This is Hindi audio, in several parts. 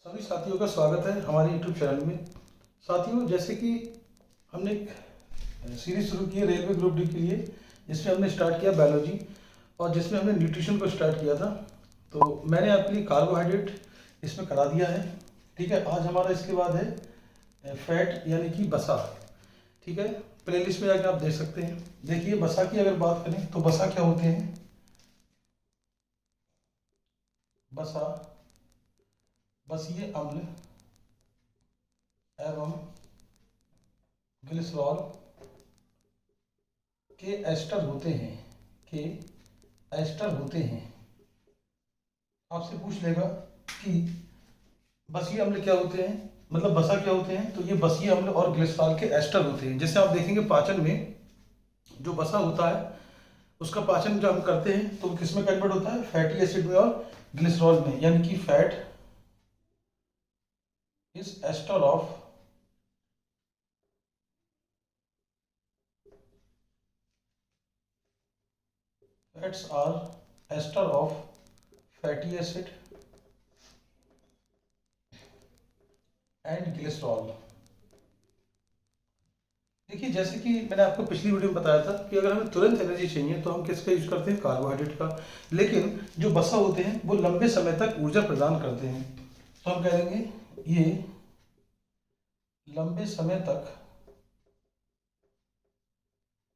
सभी साथियों का स्वागत है हमारे YouTube चैनल में। साथियों, जैसे कि हमने एक सीरीज शुरू की है रेलवे ग्रुप डी के लिए, जिसमें हमने स्टार्ट किया बायोलॉजी और जिसमें हमने न्यूट्रिशन को स्टार्ट किया था। तो मैंने आपके लिए कार्बोहाइड्रेट इसमें करा दिया है। ठीक है, आज हमारा इसके बाद है फैट यानी कि बसा। ठीक है, प्लेलिस्ट में जाकर आप देख सकते हैं। देखिए, बसा की अगर बात करें तो बसा क्या होते हैं। बसा बसीय अम्ल एवं ग्लिसरॉल के एस्टर होते हैं। के एस्टर होते हैं। आपसे पूछ लेगा कि बसीय अम्ल क्या होते हैं, मतलब बसा क्या होते हैं। तो ये बसीय अम्ल और ग्लिसरॉल के एस्टर होते हैं। जैसे आप देखेंगे पाचन में जो बसा होता है उसका पाचन जब हम करते हैं तो किस में कन्वर्ट होता है, फैटी एसिड में और ग्लिसरॉल में, यानी कि fat is ester of fats are ester of fatty acid and glycerol. देखिए, जैसे कि मैंने आपको पिछली वीडियो में बताया था कि अगर हमें तुरंत एनर्जी चाहिए तो हम किसका यूज करते हैं, कार्बोहाइड्रेट का। लेकिन जो बसा होते हैं वो लंबे समय तक ऊर्जा प्रदान करते हैं। तो हम कह देंगे ये लंबे समय तक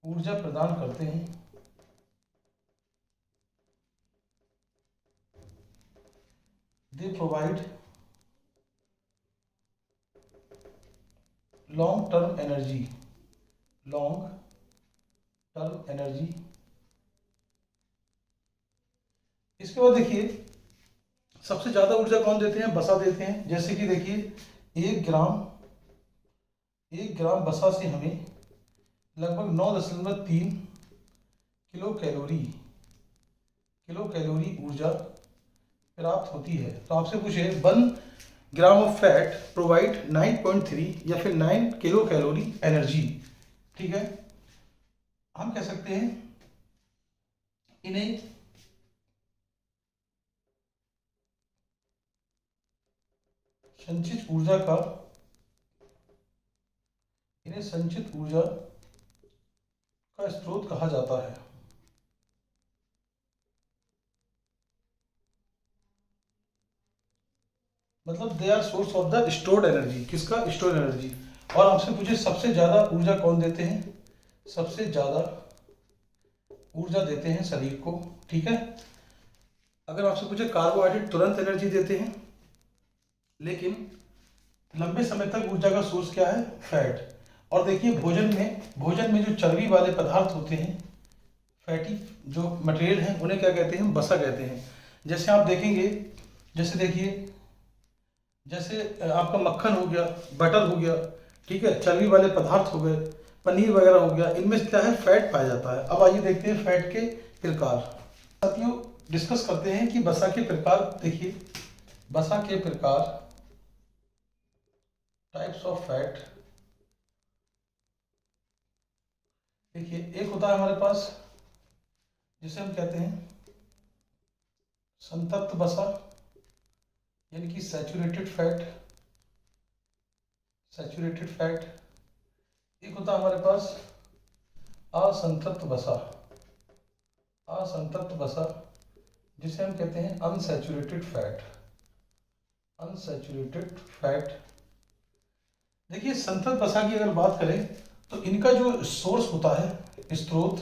ऊर्जा प्रदान करते हैं। They provide long term energy. Long term energy. इसके बाद देखिए, सबसे ज्यादा ऊर्जा कौन देते हैं, बसा देते हैं। जैसे कि देखिए, 1 ग्राम बसा से हमें लगभग 9.3 किलो कैलोरी ऊर्जा प्राप्त होती है। तो आपसे पूछे 1 ग्राम ऑफ फैट प्रोवाइड 9.3 या फिर 9 किलो कैलोरी एनर्जी। ठीक है, हम कह सकते हैं इन्हें संचित ऊर्जा का इन्हें संचित ऊर्जा का स्रोत कहा जाता है। मतलब they are source of the stored energy. किसका, स्टोर्ड एनर्जी। और आपसे पूछे सबसे ज्यादा ऊर्जा कौन देते हैं, सबसे ज्यादा ऊर्जा देते हैं शरीर को। ठीक है, अगर आपसे पूछे कार्बोहाइड्रेट तुरंत एनर्जी देते हैं, लेकिन लंबे समय तक ऊर्जा का सोर्स क्या है, फैट। और देखिए, भोजन में जो चर्बी वाले पदार्थ होते हैं, फैटी जो मटेरियल है, उन्हें क्या कहते हैं, बसा कहते हैं। जैसे आप देखेंगे, जैसे देखिए, जैसे आपका मक्खन हो गया, बटर हो गया, ठीक है, चर्बी वाले पदार्थ हो गए, पनीर वगैरह हो गया, इनमें क्या है, फैट पाया जाता है। अब आइए देखते हैं फैट के प्रकार। साथियों, डिस्कस करते हैं कि बसा के प्रकार। देखिए, बसा के प्रकार, टाइप्स ऑफ फैट। देखिए, एक होता है हमारे पास जिसे हम कहते हैं संतप्त बसा, यानी कि सैचुरेटेड फैट। Saturated fat. एक होता है हमारे पास असंतृप्त बसा। असंतृप्त बसा, जिसे हम कहते हैं अनसैचुरेटेड फैट। Unsaturated fat. देखिए, संतृप्त बसा की अगर बात करें तो इनका जो सोर्स होता है, स्रोत,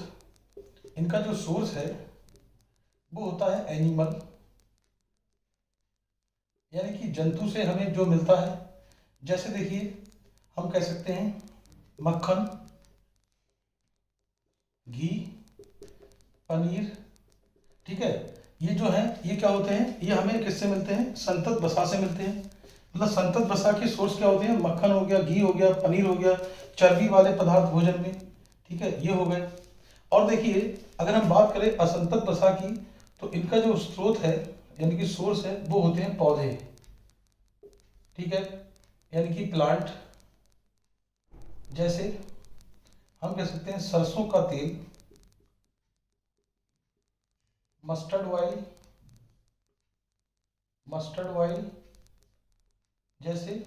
इनका जो सोर्स है वो होता है एनिमल, यानी कि जंतु से हमें जो मिलता है। जैसे देखिए, हम कह सकते हैं मक्खन, घी, पनीर। ठीक है, ये जो है ये क्या होते हैं, ये हमें किससे मिलते हैं, संतत बसा से मिलते हैं। मतलब संतत बसा के सोर्स क्या होते हैं, मक्खन हो गया, घी हो गया, पनीर हो गया, चर्बी वाले पदार्थ भोजन में। ठीक है, ये हो गए। और देखिए, अगर हम बात करें असंतत बसा की, तो इनका जो स्रोत है यानी कि सोर्स है वो होते हैं पौधे। ठीक है, यानी कि प्लांट। जैसे हम कह सकते हैं सरसों का तेल, मस्टर्ड ऑयल, मस्टर्ड ऑयल, जैसे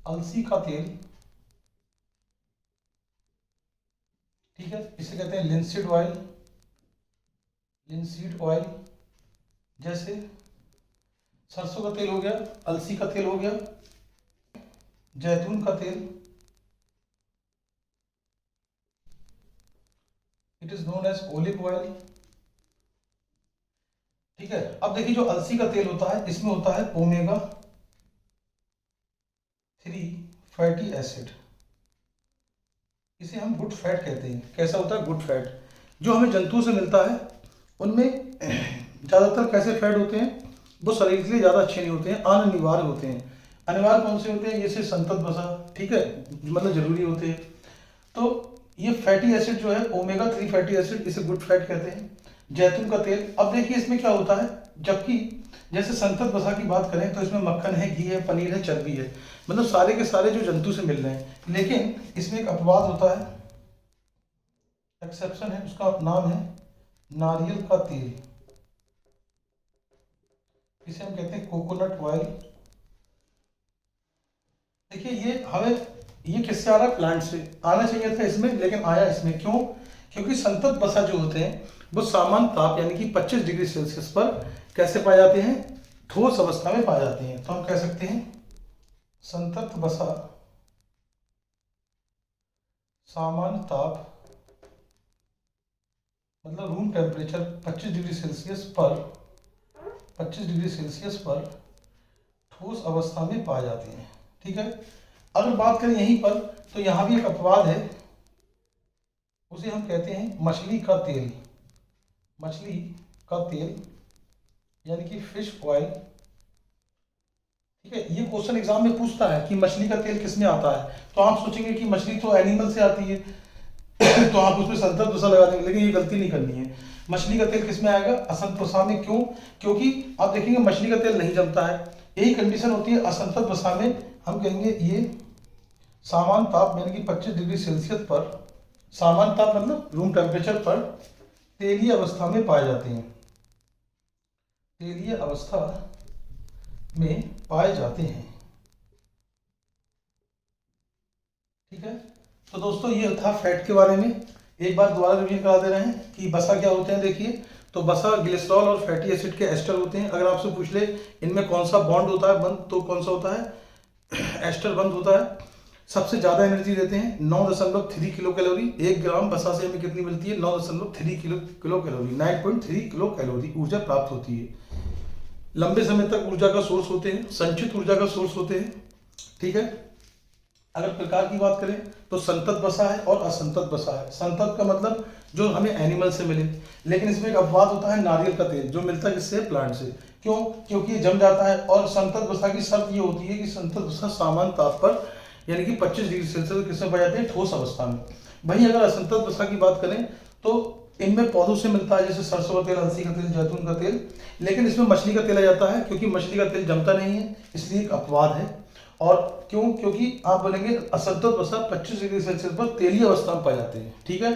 अलसी का तेल, ठीक है, इसे कहते हैं लिंसीड ऑयल, लिंसीड ऑयल। जैसे सरसों का तेल हो गया, अलसी का तेल हो गया, जैतून का तेल, it is known as olive oil, ठीक है। अब देखिए जो अलसी का तेल होता है इसमें होता है ओमेगा 3 फैटी एसिड, इसे हम गुड फैट कहते हैं। कैसा होता है? Good fat. जो हमें जंतुओं से मिलता है उनमें ज़्यादातर कैसे फैट होते हैं, वो शरीर के लिए ज़्यादा अच्छे नहीं होते हैं, अनिवार्य होते हैं। अनिवार्य कौन से होते हैं? जैसे संतत वसा, ठीक है, मतलब जरूरी होते हैं। तो ये फैटी एसिड जो है ओमेगा 3 फैटी एसिड, इसे गुड फैट कहते हैं। जैतून का तेल, अब देखिए इसमें क्या होता है, जबकि जैसे संतत वसा की बात करें तो इसमें मक्खन है, घी है, पनीर है, चर्बी है, मतलब सारे के सारे जो जंतु से मिल रहे हैं। लेकिन इसमें एक अपवाद होता है, एक्सेप्शन है, उसका नाम है नारियल का तेल, इसे हम कहते हैं कोकोनट ऑयल। देखिए ये किससे आ रहा है? प्लांट से। आना चाहिए था इसमें, लेकिन आया इसमें। क्यों? क्योंकि संतत वसा जो होते हैं वो सामान्य ताप यानी कि 25 डिग्री सेल्सियस पर कैसे पाए जाते हैं? ठोस अवस्था में पाए जाते हैं। तो हम कह सकते हैं संतत वसा सामान्य ताप, मतलब रूम टेम्परेचर 25 डिग्री सेल्सियस पर, 25 डिग्री सेल्सियस पर ठोस अवस्था में पाए जाते हैं, ठीक है। अगर बात करें यहीं पर तो यहाँ भी एक अपवाद है, उसे हम कहते हैं मछली का तेल, मछली का तेल यानी कि फिश ऑयल, ठीक है। ये क्वेश्चन एग्जाम में पूछता है कि मछली का तेल किस में आता है, तो आप सोचेंगे कि मछली तो एनिमल से आती है तो आप उसमें संतत वसा लगा देंगे, लेकिन ये गलती नहीं करनी है। मछली का तेल किस में आएगा? असंतत वसा में। क्यों? क्योंकि आप देखेंगे मछली का तेल नहीं जमता है, यही कंडीशन होती है असंतत वसा में। हम कहेंगे ये सामान्य ताप यानी कि 25 डिग्री सेल्सियस पर, सामान्य ताप मतलब रूम टेम्परेचर पर तेलीय अवस्था में पाए जाते हैं, तेलीय अवस्था में पाए जाते हैं, ठीक है। तो दोस्तों ये था फैट के बारे में। एक बार दोबारा रिवीजन करा दे रहे हैं कि वसा क्या होते हैं। देखिए तो वसा ग्लिसरॉल और फैटी एसिड के एस्टर होते हैं। अगर आपसे पूछ ले इनमें कौन सा बॉन्ड होता है बंद, तो कौन सा होता है? एस्टर बंद होता है। सबसे ज़्यादा एनर्जी देते हैं, 9.3 किलो कैलोरी। 1 ग्राम वसा से हमें कितनी मिलती है? 9.3 किलो कैलोरी, 9.3 किलो कैलोरी ऊर्जा प्राप्त होती है। लंबे समय तक ऊर्जा का सोर्स होते हैं, संचित ऊर्जा का सोर्स होते हैं, ठीक है। अगर प्रकार की बात करें तो संतत वसा है और असंतत वसा है। संतत का मतलब जो हमें एनिमल से मिले, लेकिन इसमें एक अपवाद होता है नारियल का तेल, जो मिलता है किससे? प्लांट से। क्यों? क्योंकि ये जम जाता है। और संतत वसा की शर्त ये होती है कि संतत वसा सामान्य ताप पर यानी कि 25 डिग्री सेल्सियस किसमें पाए जाते हैं? ठोस अवस्था में। वहीं अगर असंतत वसा की बात करें तो इनमें पौधों से मिलता है, जैसे सरसों का तेल, अलसी का तेल, जैतून का तेल, लेकिन इसमें मछली का तेल आ जाता है, क्योंकि मछली का तेल जमता नहीं है, इसलिए एक अपवाद है। और क्यों? क्योंकि आप बोलेंगे असंतत वसा 25 डिग्री सेल्सियस पर तेलीय अवस्था में पाए जाते हैं, ठीक है।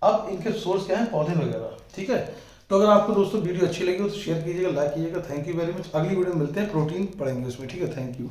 अब इनके सोर्स क्या है? पौधे वगैरह, ठीक है। तो अगर आपको दोस्तों वीडियो अच्छी लगी हो तो शेयर कीजिएगा, लाइक कीजिएगा। Thank you very much. अगली वीडियो में मिलते हैं, प्रोटीन पढ़ेंगे उसमें, ठीक है। Thank you.